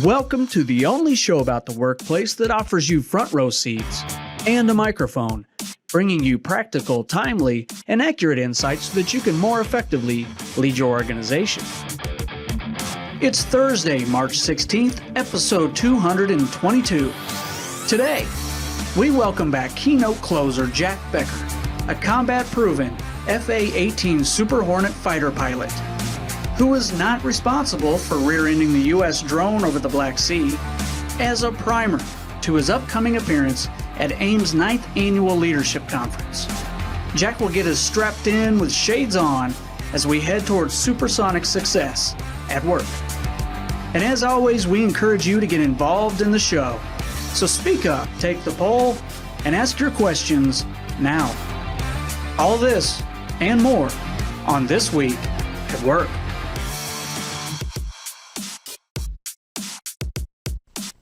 Welcome to the only show about the workplace that offers you front row seats and a microphone, bringing you practical, timely, and accurate insights so that you can more effectively lead your organization. It's Thursday, March 16th, episode 222. Today, we welcome back keynote closer Jack Becker, a combat-proven FA-18 Super Hornet Fighter Pilot, who is not responsible for rear-ending the U.S. drone over the Black Sea, as a primer to his upcoming appearance at AAIM's 9th Annual Leadership Conference. Jack will get us strapped in with shades on as we head towards Supersonic Success at work. And as always, we encourage you to get involved in the show. So speak up, take the poll, and ask your questions now. All this and more on This Week at Work.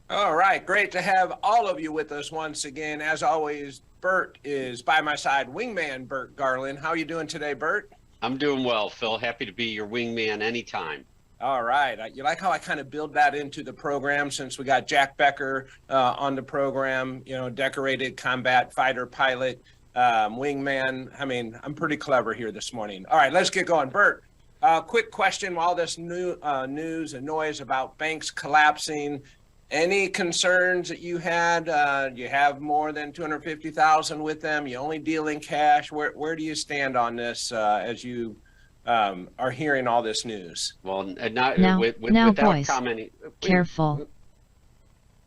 All right, great to have all of you with us once again. As always, Burt is by my side, wingman Burt Garland. How are you doing today, Burt? I'm doing well, Phil. Happy to be your wingman anytime. All right. You like how I kind of build that into the program since we got Jack Becker on the program, you know, decorated combat fighter pilot, wingman. I mean, I'm pretty clever here this morning. All right, let's get going. Burt, quick question while this new news and noise about banks collapsing. Any concerns that you had? You have more than 250,000 with them. You only deal in cash. Where do you stand on this as you are hearing all this news? Well, now, without boys, commenting. careful.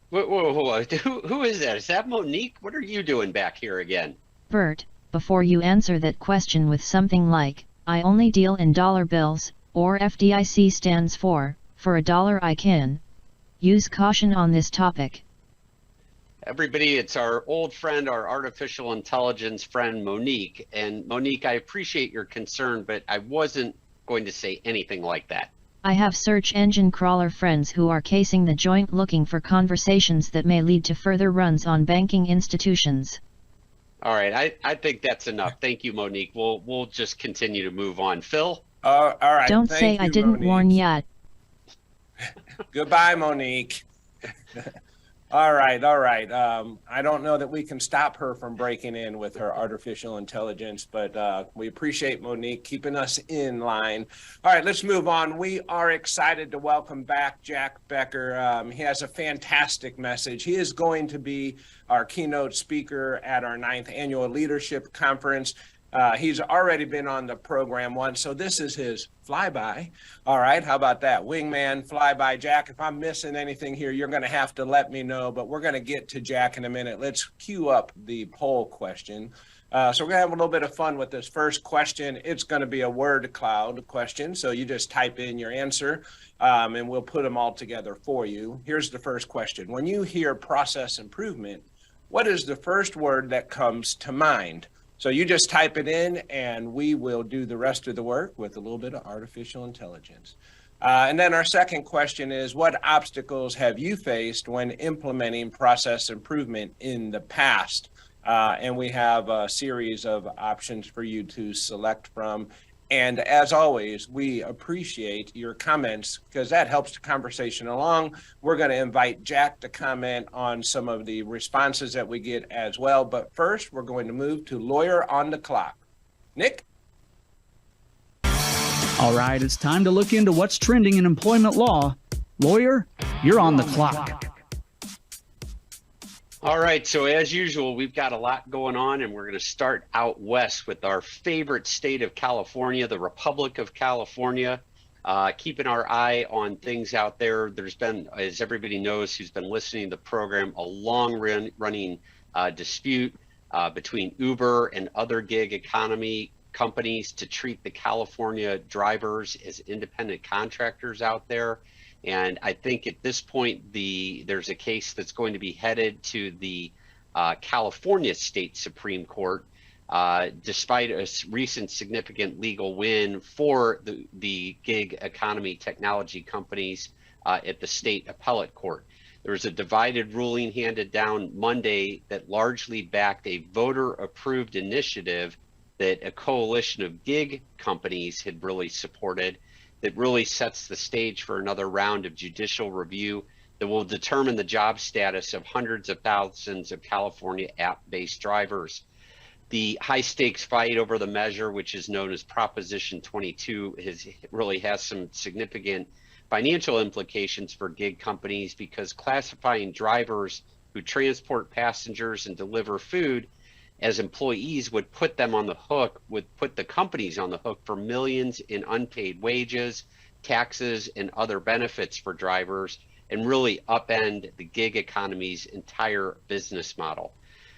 Whoa. Who is that? Is that Monique? What are you doing back here again? Bert, before you answer that question with something like, I only deal in dollar bills, or FDIC stands for a dollar I can. Use caution on this topic. Everybody, it's our old friend, our artificial intelligence friend, Monique. And Monique, I appreciate your concern, but I wasn't going to say anything like that. I have search engine crawler friends who are casing the joint looking for conversations that may lead to further runs on banking institutions. All right, I think that's enough. Thank you, Monique. We'll just continue to move on. Phil? All right. Don't say I didn't Monique. warn yet. Goodbye, Monique. All right. I don't know that we can stop her from breaking in with her artificial intelligence, but we appreciate Monique keeping us in line. All right, let's move on. We are excited to welcome back Jack Becker. He has a fantastic message. He is going to be our keynote speaker at our 9th Annual Leadership Conference. He's already been on the program once, so this is his flyby. All right, how about that? Wingman, flyby. Jack, if I'm missing anything here, you're going to have to let me know, but we're going to get to Jack in a minute. Let's cue up the poll question. So we're going to have a little bit of fun with this first question. It's going to be a word cloud question, so you just type in your answer, and we'll put them all together for you. Here's the first question. When you hear process improvement, what is the first word that comes to mind? So you just type it in and we will do the rest of the work with a little bit of artificial intelligence. And then our second question is, what obstacles have you faced when implementing process improvement in the past? And we have a series of options for you to select from. And as always, we appreciate your comments because that helps the conversation along. We're going to invite Jack to comment on some of the responses that we get as well. But first, we're going to move to Lawyer on the Clock. Nick? All right, it's time to look into what's trending in employment law. Lawyer, you're on the clock. All right, so as usual, we've got a lot going on, and we're going to start out west with our favorite state of California, the Republic of California. Keeping our eye on things out there. There's been, as everybody knows who's been listening to the program, a long-running dispute between Uber and other gig economy companies to treat the California drivers as independent contractors out there. And I think at this point, there's a case that's going to be headed to the California State Supreme Court, despite a recent significant legal win for the gig economy technology companies at the state appellate court. There was a divided ruling handed down Monday that largely backed a voter-approved initiative that a coalition of gig companies had really supported, that really sets the stage for another round of judicial review that will determine the job status of hundreds of thousands of California app-based drivers. The high stakes fight over the measure, which is known as Proposition 22, really has some significant financial implications for gig companies, because classifying drivers who transport passengers and deliver food as employees would put them on the hook, would put the companies on the hook for millions in unpaid wages, taxes, and other benefits for drivers, and really upend the gig economy's entire business model.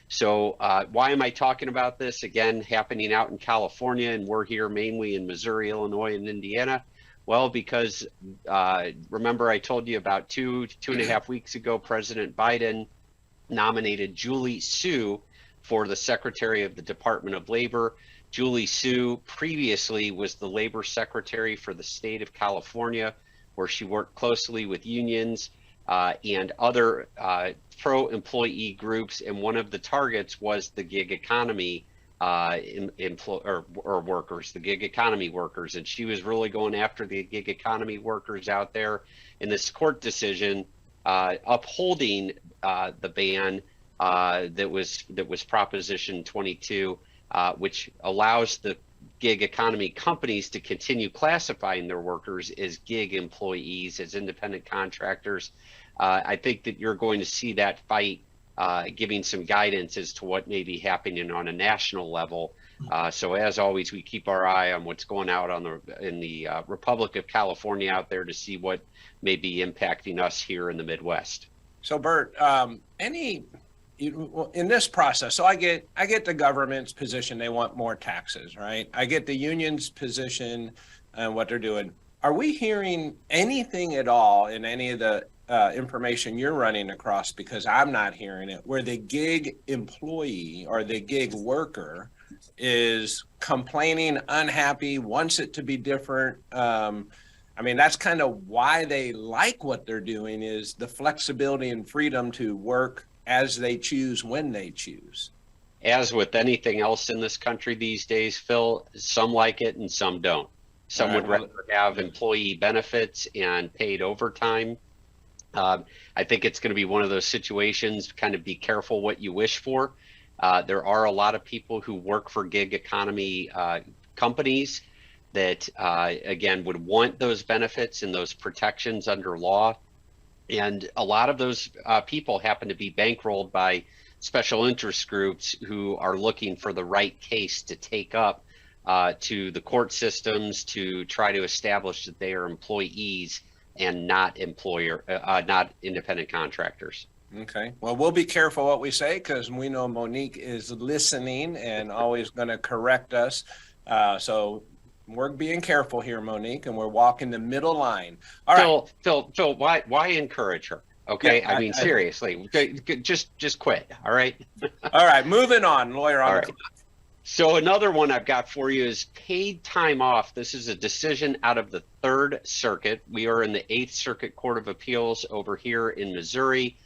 So why am I talking about this? Again, happening out in California, and we're here mainly in Missouri, Illinois, and Indiana. Well, because remember I told you about two and a half weeks ago, President Biden nominated Julie Su for the Secretary of the Department of Labor. Julie Su previously was the Labor Secretary for the state of California, where she worked closely with unions and other pro-employee groups, and one of the targets was the gig economy workers, the gig economy workers, and she was really going after the gig economy workers out there. In this court decision upholding the ban that was Proposition 22, which allows the gig economy companies to continue classifying their workers as gig employees, as independent contractors. I think that you're going to see that fight giving some guidance as to what may be happening on a national level. So as always, we keep our eye on what's going out in the Republic of California out there to see what may be impacting us here in the Midwest. So Burt, in this process, so I get the government's position, they want more taxes, right? I get the union's position and what they're doing. Are we hearing anything at all in any of the information you're running across, because I'm not hearing it, where the gig employee or the gig worker is complaining, unhappy, wants it to be different? I mean, that's kind of why they like what they're doing, is the flexibility and freedom to work as they choose, when they choose. As with anything else in this country these days, Phil, some like it and some don't. Some would rather have employee benefits and paid overtime. I think it's going to be one of those situations, kind of be careful what you wish for. There are a lot of people who work for gig economy companies that, again, would want those benefits and those protections under law. And a lot of those people happen to be bankrolled by special interest groups who are looking for the right case to take up to the court systems to try to establish that they are employees and not not independent contractors. Okay. Well, we'll be careful what we say, because we know Monique is listening and always going to correct us. So we're being careful here, Monique, and we're walking the middle line. All right. Phil, why encourage her? Okay. Yeah, I mean, seriously, just quit. All right. All right. Moving on, lawyer on the clock. So another one I've got for you is paid time off. This is a decision out of the Third Circuit. We are in the Eighth Circuit Court of Appeals over here in Missouri.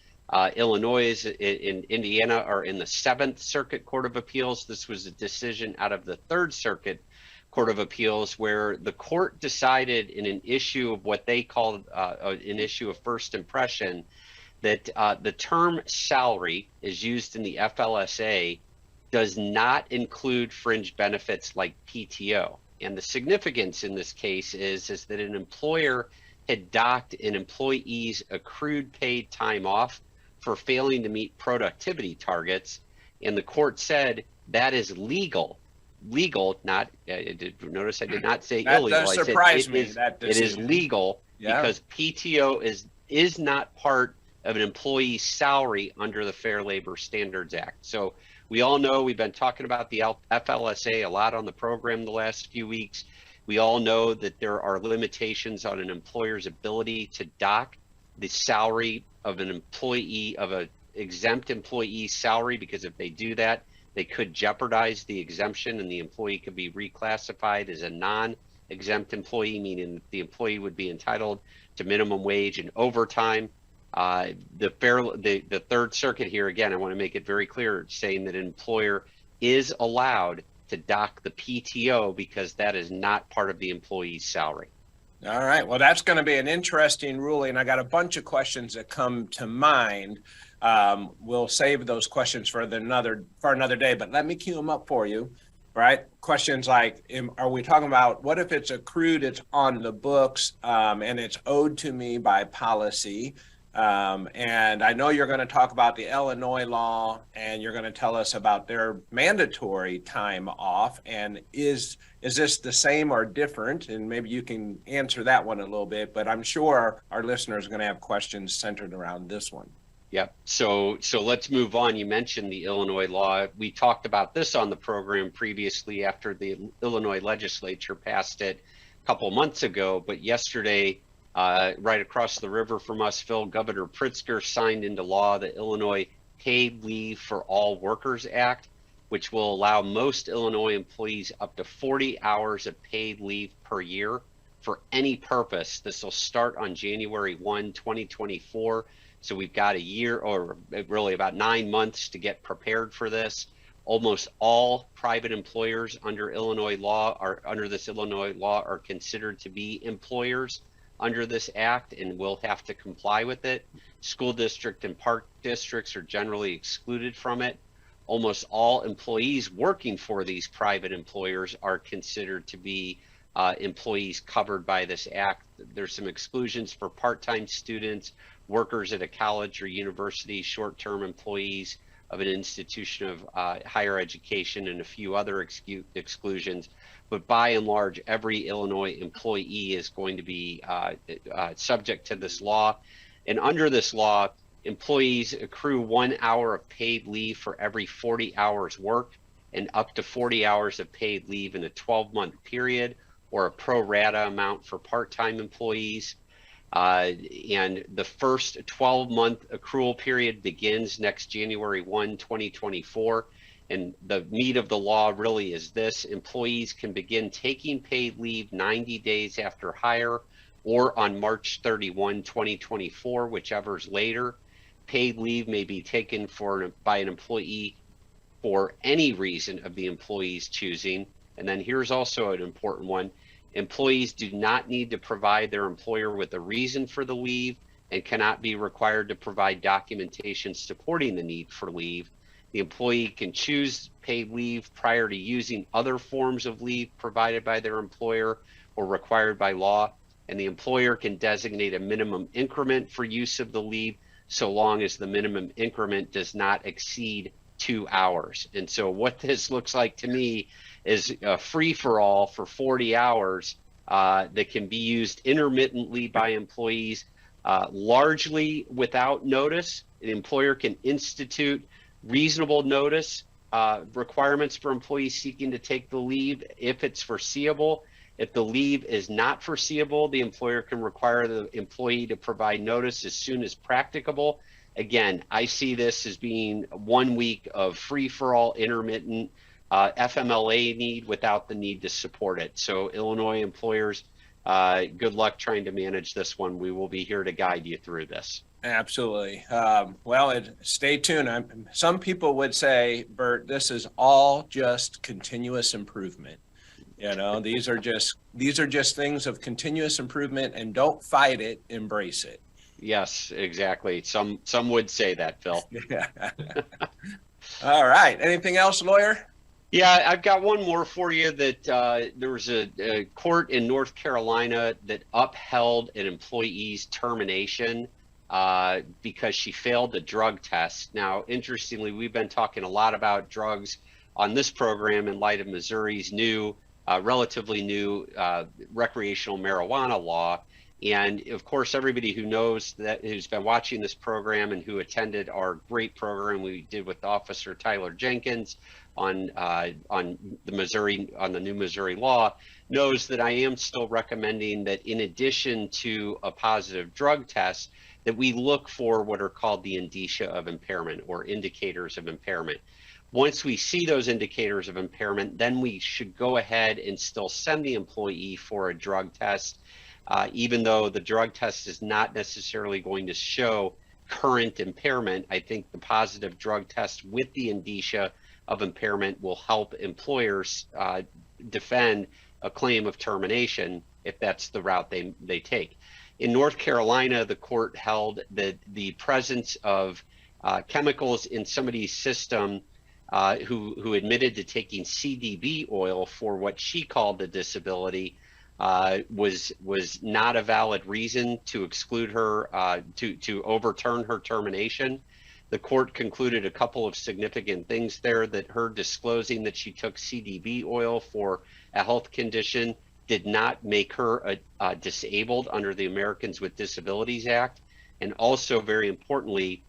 Illinois in Indiana are in the Seventh Circuit Court of Appeals. This was a decision out of the Third Circuit Court of Appeals, where the court decided in an issue of what they called an issue of first impression, that the term salary is used in the FLSA does not include fringe benefits like PTO. And the significance in this case is that an employer had docked an employee's accrued paid time off for failing to meet productivity targets. And the court said that is legal, not, notice I did not say that illegal. That does surprise me. It is legal, because PTO is not part of an employee's salary under the Fair Labor Standards Act. So we all know, we've been talking about the FLSA a lot on the program the last few weeks. We all know that there are limitations on an employer's ability to dock the salary of an employee, of an exempt employee's salary, because if they do that, they could jeopardize the exemption and the employee could be reclassified as a non-exempt employee, meaning the employee would be entitled to minimum wage and overtime. The Third Circuit here, again, I want to make it very clear, saying that an employer is allowed to dock the PTO because that is not part of the employee's salary. All right. Well, that's going to be an interesting ruling. I got a bunch of questions that come to mind. We'll save those questions for another day, but let me queue them up for you. Right? Questions like, are we talking about what if it's accrued, it's on the books, and it's owed to me by policy? And I know you're going to talk about the Illinois law, and you're going to tell us about their mandatory time off. And is this the same or different? And maybe you can answer that one a little bit, but I'm sure our listeners are going to have questions centered around this one. Yep. So let's move on. You mentioned the Illinois law. We talked about this on the program previously after the Illinois legislature passed it a couple months ago, but yesterday, right across the river from us, Phil, Governor Pritzker signed into law the Illinois Paid Leave for All Workers Act, which will allow most Illinois employees up to 40 hours of paid leave per year for any purpose. This will start on January 1, 2024. So we've got a year, or really about 9 months, to get prepared for this. Almost all private employers under this Illinois law are considered to be employers under this act and will have to comply with it. School district and park districts are generally excluded from it. Almost all employees working for these private employers are considered to be employees covered by this act. There's some exclusions for part-time students, workers at a college or university, short-term employees of an institution of higher education, and a few other exclusions. But by and large, every Illinois employee is going to be subject to this law. And under this law, employees accrue 1 hour of paid leave for every 40 hours worked, and up to 40 hours of paid leave in a 12-month period, or a pro rata amount for part-time employees. And the first 12-month accrual period begins next January 1, 2024. And the meat of the law really is this: employees can begin taking paid leave 90 days after hire, or on March 31, 2024, whichever's later. Paid leave may be taken by an employee for any reason of the employee's choosing. And then here's also an important one: employees do not need to provide their employer with a reason for the leave, and cannot be required to provide documentation supporting the need for leave. The employee can choose paid leave prior to using other forms of leave provided by their employer or required by law, and the employer can designate a minimum increment for use of the leave, so long as the minimum increment does not exceed 2 hours. And so what this looks like to me is a free-for-all for 40 hours that can be used intermittently by employees, largely without notice. The employer can institute reasonable notice requirements for employees seeking to take the leave if it's foreseeable. If the leave is not foreseeable, the employer can require the employee to provide notice as soon as practicable. Again, I see this as being 1 week of free-for-all intermittent FMLA need without the need to support it. So Illinois employers, good luck trying to manage this one. We will be here to guide you through this. Absolutely. Stay tuned. Some people would say, Burt, this is all just continuous improvement. You know, these are just things of continuous improvement, and don't fight it, embrace it. Yes, exactly. Some would say that, Phil. Yeah. All right. Anything else, lawyer? Yeah, I've got one more for you. That there was a court in North Carolina that upheld an employee's termination because she failed a drug test. Now, interestingly, we've been talking a lot about drugs on this program in light of Missouri's new, relatively new recreational marijuana law. And of course, everybody who knows that, who's been watching this program and who attended our great program we did with Officer Tyler Jenkins on the new Missouri law, knows that I am still recommending that in addition to a positive drug test, that we look for what are called the indicia of impairment, or indicators of impairment. Once we see those indicators of impairment, then we should go ahead and still send the employee for a drug test. Even though the drug test is not necessarily going to show current impairment, I think the positive drug test with the indicia of impairment will help employers defend a claim of termination. if that's the route they take. In North Carolina, the court held that the presence of chemicals in somebody's system who admitted to taking CDB oil for what she called the disability was not a valid reason to exclude her, to overturn her termination. The court concluded a couple of significant things there, that her disclosing that she took CDB oil for a health condition did not make her disabled under the Americans with Disabilities Act. And also, very importantly,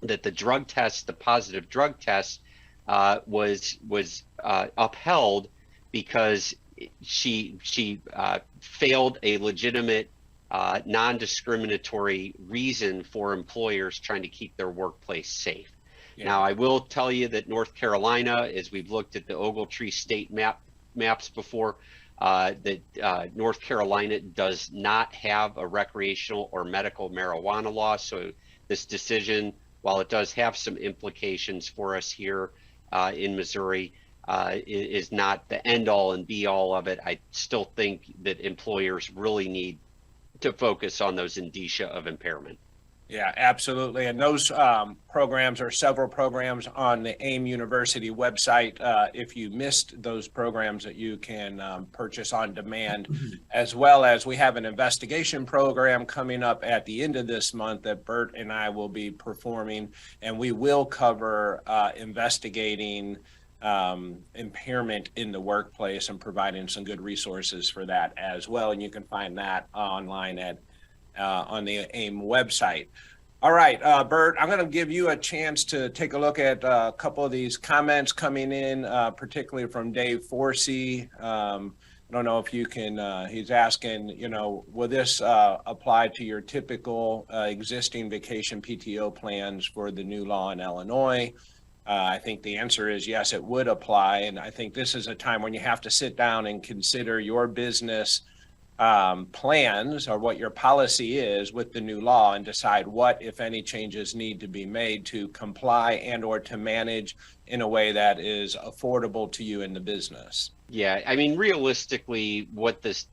that the drug test, the positive drug test, was upheld because she failed a legitimate non-discriminatory reason for employers trying to keep their workplace safe. Yeah. Now, I will tell you that North Carolina, as we've looked at the Ogletree state maps before, that North Carolina does not have a recreational or medical marijuana law. So this decision, while it does have some implications for us here in Missouri, is not the end all and be all of it. I still think that employers really need to focus on those indicia of impairment. Yeah, absolutely. And those programs are several programs on the AIM University website. If you missed those programs, that you can purchase on demand, as well as we have an investigation program coming up at the end of this month that Burt and I will be performing, and we will cover investigating impairment in the workplace and providing some good resources for that as well. And you can find that online at on the AIM website. All right, Burt, I'm going to give you a chance to take a look at a couple of these comments coming in, particularly from Dave Forsey. I don't know if you can, he's asking, you know, will this apply to your typical existing vacation PTO plans for the new law in Illinois? I think the answer is yes, it would apply. And I think this is a time when you have to sit down and consider your business plans, or what your policy is with the new law, and decide what, if any, changes need to be made to comply and or to manage in a way that is affordable to you in the business. Yeah, I mean, realistically, what this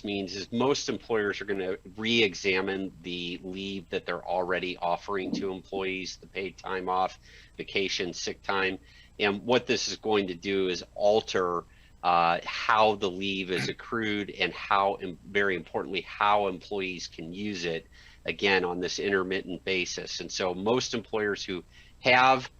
means is most employers are going to re-examine the leave that they're already offering to employees, the paid time off, vacation, sick time. And what this is going to do is alter how the leave is accrued, and how, and very importantly, how employees can use it, again, on this intermittent basis. And so most employers who have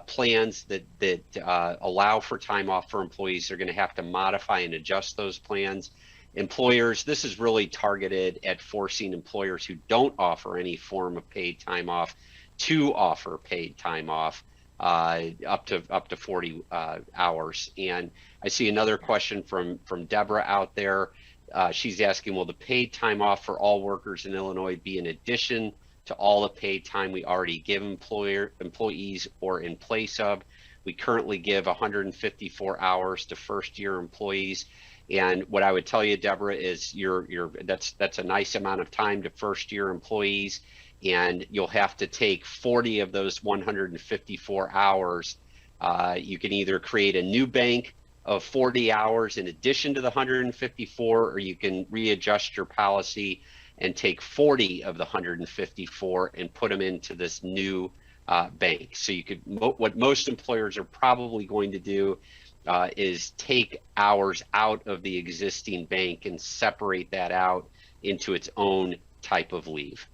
plans that allow for time off for employees are going to have to modify and adjust those plans. Employers, this is really targeted at forcing employers who don't offer any form of paid time off to offer paid time off up to 40 hours. And I see another question from Deborah out there. She's asking, will the paid time off for all workers in Illinois be in addition to all the paid time we already give employees, or in place of? We currently give 154 hours to first-year employees. And what I would tell you, Deborah, is that's a nice amount of time to first-year employees, and you'll have to take 40 of those 154 hours. You can either create a new bank of 40 hours in addition to the 154, or you can readjust your policy and take 40 of the 154 and put them into this new bank. So you could, what most employers are probably going to do is take hours out of the existing bank and separate that out into its own type of leave.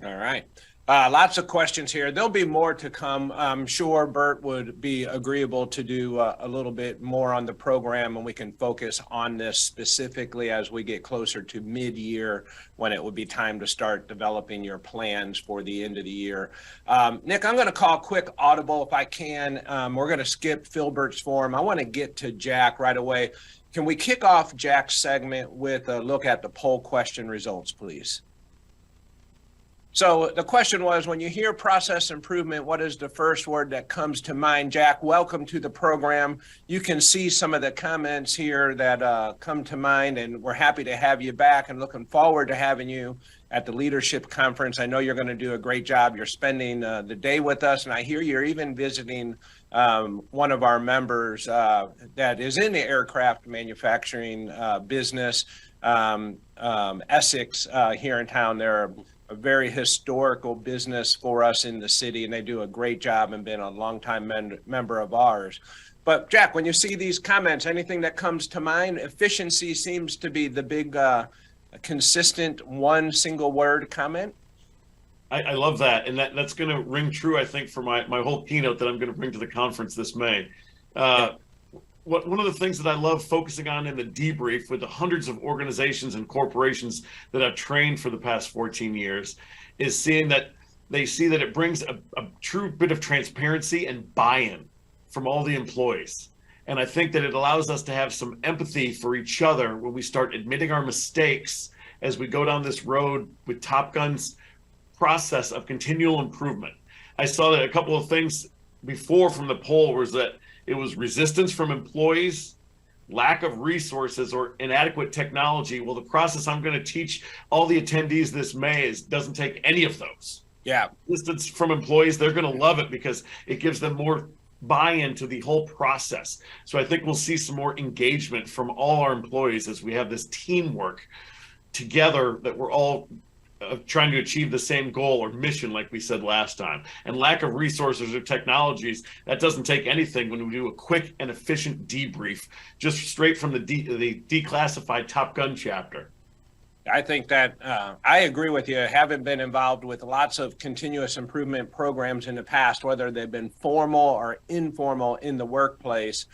All right. Lots of questions here. There'll be more to come. I'm sure Burt would be agreeable to do a little bit more on the program, and we can focus on this specifically as we get closer to mid-year, when it would be time to start developing your plans for the end of the year. Nick, I'm going to call quick audible if I can. We're going to skip Phil Burt's forum. I want to get to Jack right away. Can we kick off Jack's segment with a look at the poll question results, please? So the question was, when you hear process improvement, what is the first word that comes to mind? Jack, welcome to the program. You can see some of the comments here that come to mind, and we're happy to have you back and looking forward to having you at the Leadership Conference. I know you're going to do a great job. You're spending the day with us, and I hear you're even visiting one of our members that is in the aircraft manufacturing business. Essex here in town. They're a very historical business for us in the city, and they do a great job and been a longtime member of ours. But Jack, when you see these comments, anything that comes to mind? Efficiency seems to be the big consistent one single word comment. I love that. And that's going to ring true, I think, for my whole keynote that I'm going to bring to the conference this May. One of the things that I love focusing on in the debrief with the hundreds of organizations and corporations that I've trained for the past 14 years is seeing that they see that it brings a true bit of transparency and buy-in from all the employees. And I think that it allows us to have some empathy for each other when we start admitting our mistakes as we go down this road with Top Gun's process of continual improvement. I saw that a couple of things before from the poll was that it was resistance from employees, lack of resources, or inadequate technology. Well, the process I'm going to teach all the attendees this May doesn't take any of those. Yeah. Resistance from employees, they're going to love it because it gives them more buy-in to the whole process. So I think we'll see some more engagement from all our employees as we have this teamwork together that we're all trying to achieve the same goal or mission, like we said last time. And lack of resources or technologies, that doesn't take anything when we do a quick and efficient debrief, just straight from the declassified Top Gun chapter. I think that I agree with you. Having been involved with lots of continuous improvement programs in the past, whether they've been formal or informal in the workplace,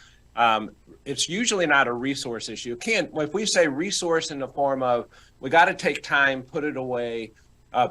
it's usually not a resource issue. If we say resource in the form of, we got to take time, put it away,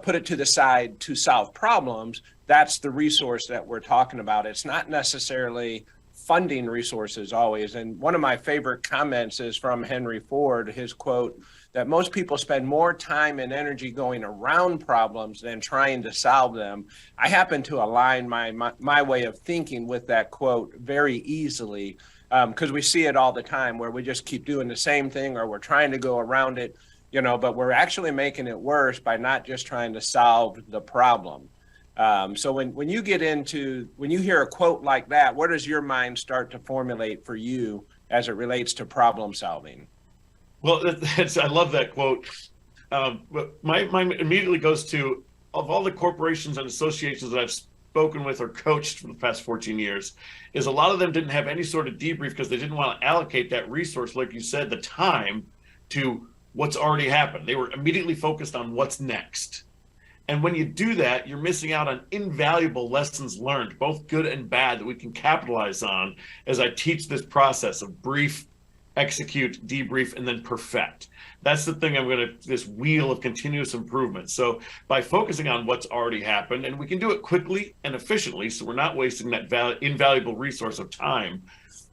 put it to the side to solve problems, that's the resource that we're talking about. It's not necessarily funding resources always. And one of my favorite comments is from Henry Ford, his quote, that most people spend more time and energy going around problems than trying to solve them. I happen to align my way of thinking with that quote very easily, because we see it all the time where we just keep doing the same thing or we're trying to go around it, but we're actually making it worse by not just trying to solve the problem. So when you hear a quote like that, where does your mind start to formulate for you as it relates to problem solving? Well, I love that quote. But my mind immediately goes to, of all the corporations and associations that I've spoken with or coached for the past 14 years, is a lot of them didn't have any sort of debrief because they didn't want to allocate that resource, like you said, the time to what's already happened. They were immediately focused on what's next. And when you do that, you're missing out on invaluable lessons learned, both good and bad, that we can capitalize on as I teach this process of brief, execute, debrief, and then perfect. That's the thing this wheel of continuous improvement. So by focusing on what's already happened, and we can do it quickly and efficiently, so we're not wasting that invaluable resource of time,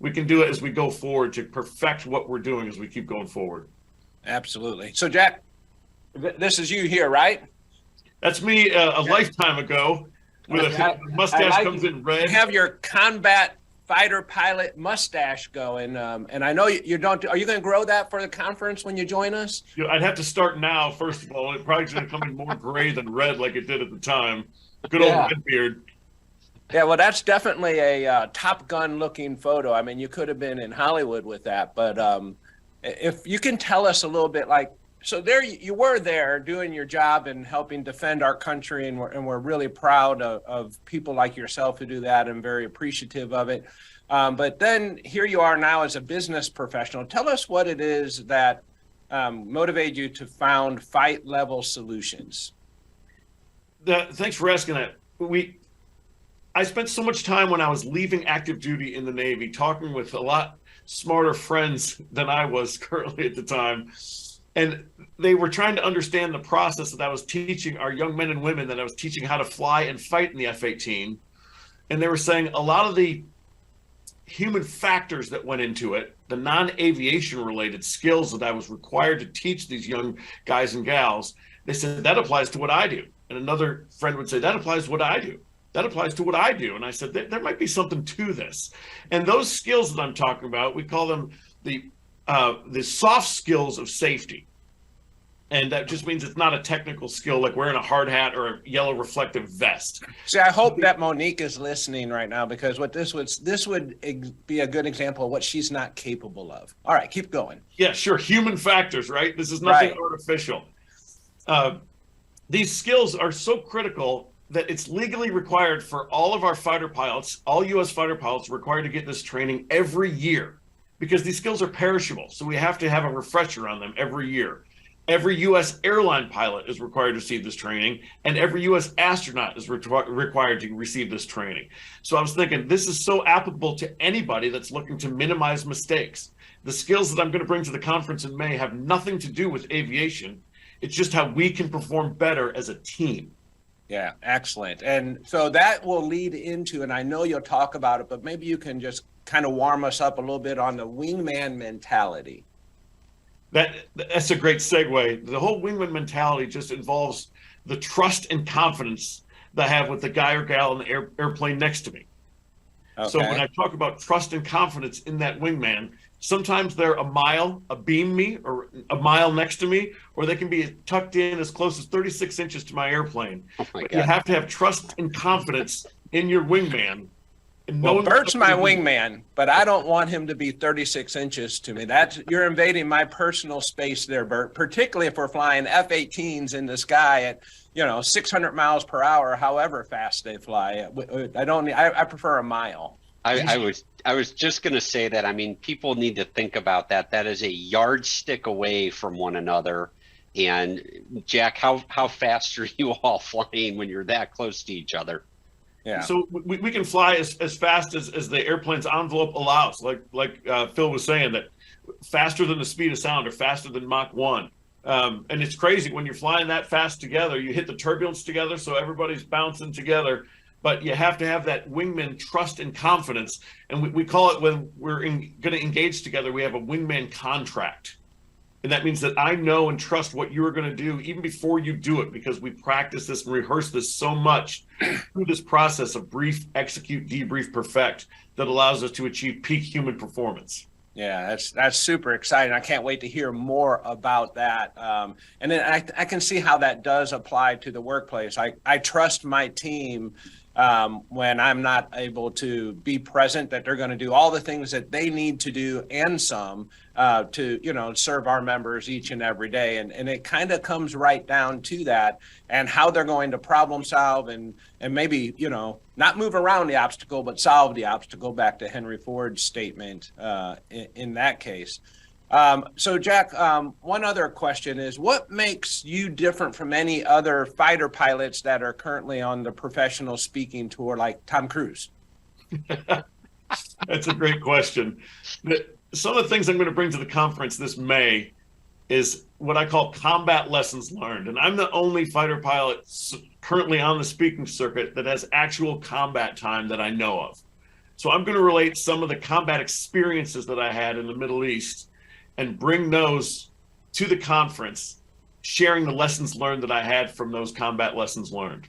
we can do it as we go forward to perfect what we're doing as we keep going forward. Absolutely. So Jack, this is you here, right? That's me a lifetime ago. With a mustache comes in red. You have your combat fighter pilot mustache going, and I know you don't. Are you going to grow that for the conference when you join us? I'd have to start now. First of all, it probably going to come in more gray than red, like it did at the time. Good old red beard. Yeah, well, that's definitely a Top Gun looking photo. I mean, you could have been in Hollywood with that, but if you can tell us a little bit, so there you were there doing your job and helping defend our country, and we're really proud of people like yourself who do that and very appreciative of it. But then here you are now as a business professional. Tell us what it is that motivated you to found Fight Level Solutions. Thanks for asking that. I spent so much time when I was leaving active duty in the Navy talking with a lot smarter friends than I was currently at the time. And they were trying to understand the process that I was teaching our young men and women, that I was teaching how to fly and fight in the F-18. And they were saying a lot of the human factors that went into it, the non-aviation related skills that I was required to teach these young guys and gals, they said, that applies to what I do. And another friend would say, that applies to what I do. That applies to what I do. And I said, there might be something to this. And those skills that I'm talking about, we call them the soft skills of safety. And that just means it's not a technical skill like wearing a hard hat or a yellow reflective vest. See, I hope that Monique is listening right now, because what this would be a good example of what she's not capable of. All right, keep going. Yeah, sure. Human factors, right? This is nothing Right. artificial. These skills are so critical that it's legally required for all of our fighter pilots, all U.S. fighter pilots, required to get this training every year, because these skills are perishable. So we have to have a refresher on them every year. Every U.S. airline pilot is required to receive this training, and every U.S. astronaut is required to receive this training. So I was thinking, this is so applicable to anybody that's looking to minimize mistakes. The skills that I'm going to bring to the conference in May have nothing to do with aviation. It's just how we can perform better as a team. Yeah, excellent. And so that will lead into, and I know you'll talk about it, but maybe you can just kind of warm us up a little bit on the wingman mentality. That's a great segue. The whole wingman mentality just involves the trust and confidence that I have with the guy or gal in the airplane next to me. Okay. So when I talk about trust and confidence in that wingman, sometimes they're a beam me, or a mile next to me, or they can be tucked in as close as 36 inches to my airplane. Oh my But God. you have to have trust and confidence in your wingman. And Well, knowing Bert's what my to do. wingman, but I don't want him to be 36 inches to me. You're invading my personal space there, Bert, particularly if we're flying F-18s in the sky at, 600 miles per hour, however fast they fly. I prefer a mile. I was just going to say that. I mean, people need to think about that. That is a yardstick away from one another. And Jack, how fast are you all flying when you're that close to each other? Yeah. So we can fly as fast as the airplane's envelope allows, like Phil was saying, that faster than the speed of sound, or faster than Mach 1. And it's crazy when you're flying that fast together, you hit the turbulence together, so everybody's bouncing together. But you have to have that wingman trust and confidence. And we call it, when we're going to engage together, we have a wingman contract. And that means that I know and trust what you're going to do even before you do it, because we practice this and rehearse this so much through this process of brief, execute, debrief, perfect, that allows us to achieve peak human performance. Yeah, that's super exciting. I can't wait to hear more about that. And then I can see how that does apply to the workplace. I trust my team when I'm not able to be present, that they're going to do all the things that they need to do and some to, serve our members each and every day. And it kind of comes right down to that, and how they're going to problem solve and maybe, not move around the obstacle, but solve the obstacle, back to Henry Ford's statement in that case. So Jack, one other question is, what makes you different from any other fighter pilots that are currently on the professional speaking tour, like Tom Cruise? That's a great question. Some of the things I'm going to bring to the conference this May is what I call combat lessons learned. And I'm the only fighter pilot currently on the speaking circuit that has actual combat time that I know of. So I'm going to relate some of the combat experiences that I had in the Middle East and bring those to the conference, sharing the lessons learned that I had from those combat lessons learned.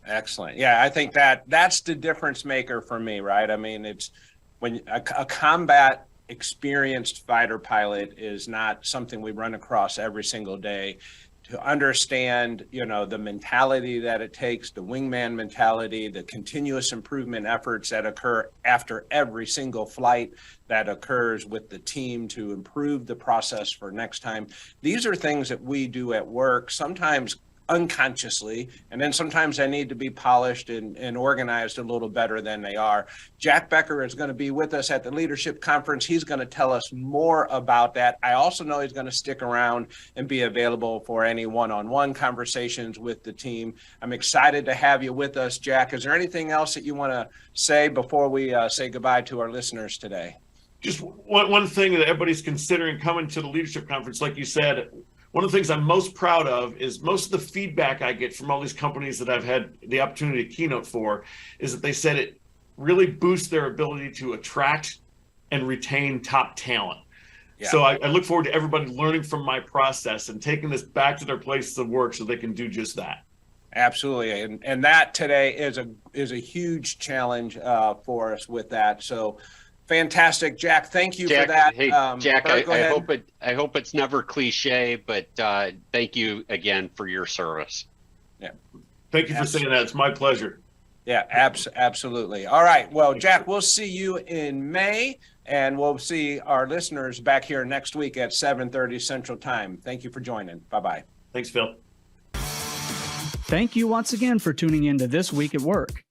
Excellent. Yeah, I think that's the difference maker for me, right? I mean, it's when a combat experienced fighter pilot is not something we run across every single day. To understand, the mentality that it takes, the wingman mentality, the continuous improvement efforts that occur after every single flight that occurs with the team to improve the process for next time. These are things that we do at work, sometimes unconsciously, and then sometimes they need to be polished and organized a little better than they are. Jack Becker is going to be with us at the Leadership Conference. He's going to tell us more about that. I also know he's going to stick around and be available for any one-on-one conversations with the team. I'm excited to have you with us, Jack. Is there anything else that you want to say before we say goodbye to our listeners today? Just one thing that everybody's considering coming to the Leadership Conference, like you said, one of the things I'm most proud of is most of the feedback I get from all these companies that I've had the opportunity to keynote for is that they said it really boosts their ability to attract and retain top talent. Yeah. So I look forward to everybody learning from my process and taking this back to their places of work so they can do just that. Absolutely. And that today is a huge challenge for us with that. So Fantastic, Jack. Thank you Jack, for that. Hey, Jack, Burt, go ahead. I hope it's never cliche, but thank you again for your service. Yeah. Thank you for saying that. It's my pleasure. Yeah, absolutely. All right. Well, Jack, we'll see you in May, and we'll see our listeners back here next week at 7:30 Central Time. Thank you for joining. Bye-bye. Thanks, Phil. Thank you once again for tuning in to This Week at Work.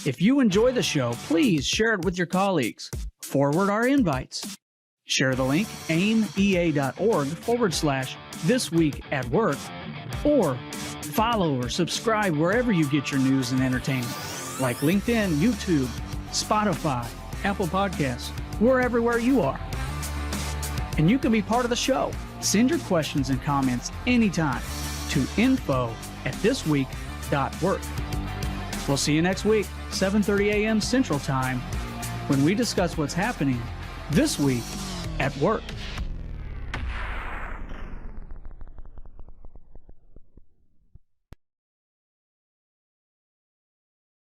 If you enjoy the show, please share it with your colleagues. Forward our invites. Share the link, aimea.org/This Week at Work, or follow or subscribe wherever you get your news and entertainment, like LinkedIn, YouTube, Spotify, Apple Podcasts. We're everywhere you are. And you can be part of the show. Send your questions and comments anytime to info@thisweek.work. We'll see you next week, 7:30 a.m. Central Time, when we discuss what's happening this week at work.